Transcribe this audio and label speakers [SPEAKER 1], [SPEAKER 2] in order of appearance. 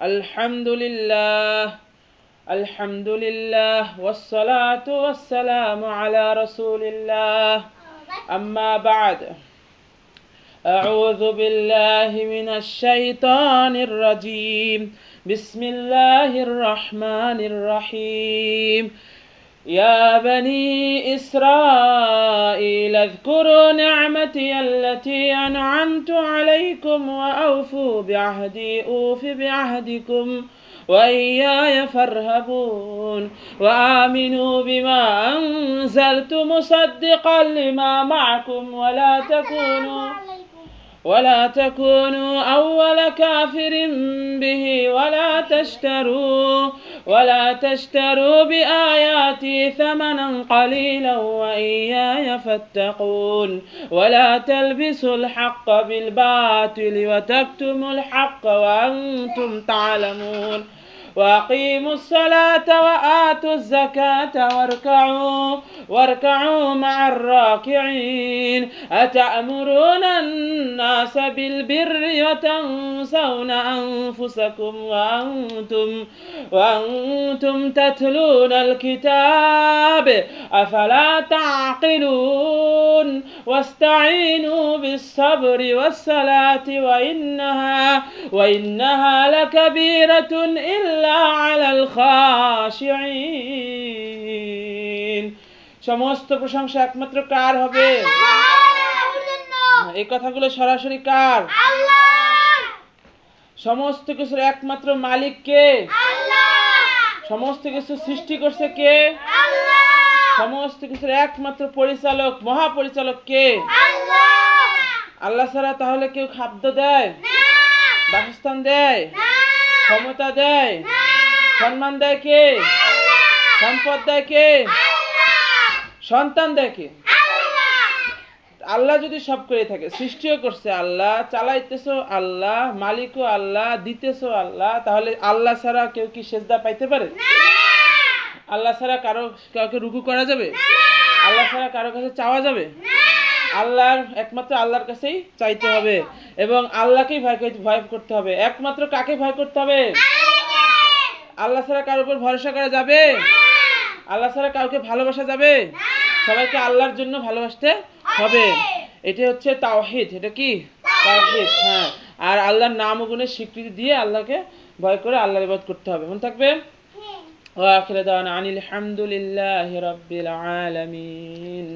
[SPEAKER 1] الحمد لله الحمد لله والصلاة والسلام على رسول الله أما بعد أعوذ بالله من الشيطان الرجيم بسم الله الرحمن الرحيم يا بني إسرائيل اذكروا نعمتي التي أنعمت عليكم وأوفوا بعهدي أوف بعهدكم وإياي فارهبون وآمنوا بما أنزلت مصدقا لما معكم ولا تكونوا أول كافر به ولا تشتروا بآياتي ثمنا قليلا وإياي فاتقون ولا تلبسوا الحق بالباطل وتكتموا الحق وأنتم تعلمون وأقيموا الصلاة وآتوا الزكاة واركعوا مع الراكعين أتأمرون الناس بالبر وتنسون أنفسكم وأنتم تتلون الكتاب أفلا تعقلون واستعينوا بالصبر والصلاة وإنها لكبيرة إلا على الخاشعين সমস্ত প্রশংসা একমাত্র কার হবে? এই কথাগুলো সরাসরি কার? আল্লাহর। সমস্ত কিছুর একমাত্র মালিক কে? আল্লাহ। সমস্ত কিছু সৃষ্টি করছে কে? আল্লাহ। সমস্ত কিছুর একমাত্র পরিচালক মহাপরিচালক কে? আল্লাহ। আল্লাহ ছাড়া তাহলে কেউ খাদ্য দেয়? না। বাসস্থান দেয়? না। ক্ষমতা দেয়? না। সম্মান দেয় কে? আল্লাহ। সম্পদ দেয় কে? সন্তান দেখে আল্লাহ যদি সব করে থাকে, সৃষ্টিও করছে আল্লাহ, চালাইতেছো আল্লাহ, মালিকও আল্লাহ, দিতেছো আল্লাহ, তাহলে আল্লাহ ছাড়া কেউ কি সেজদা পাইতে পারে? আল্লাহ ছাড়া কাউকে রুকু করা যাবে? আল্লাহ ছাড়া কারো কাছে চাওয়া যাবে? একমাত্র আল্লাহর কাছেই চাইতে হবে এবং আল্লাহকেই ভয় করতে হবে। একমাত্র কাকে ভয় করতে হবে? আল্লাহ ছাড়া কারোর উপর ভরসা করা যাবে? আল্লাহ ছাড়া কাউকে ভালোবাসা যাবে? সবাইকে আল্লাহর জন্য ভালোবাসতে হবে। এটা হচ্ছে তাওহীদ। এটা কি? তাওহীদ। হ্যাঁ, আর আল্লাহর নাম ও গুণের স্বীকৃতি দিয়ে আল্লাহকে ভয় করে আল্লাহর ইবাদত করতে হবে। মনে থাকবে? ওয়া আখিরু দাওয়ানা আনিল হামদুলিল্লাহি রাব্বিল আলামিন।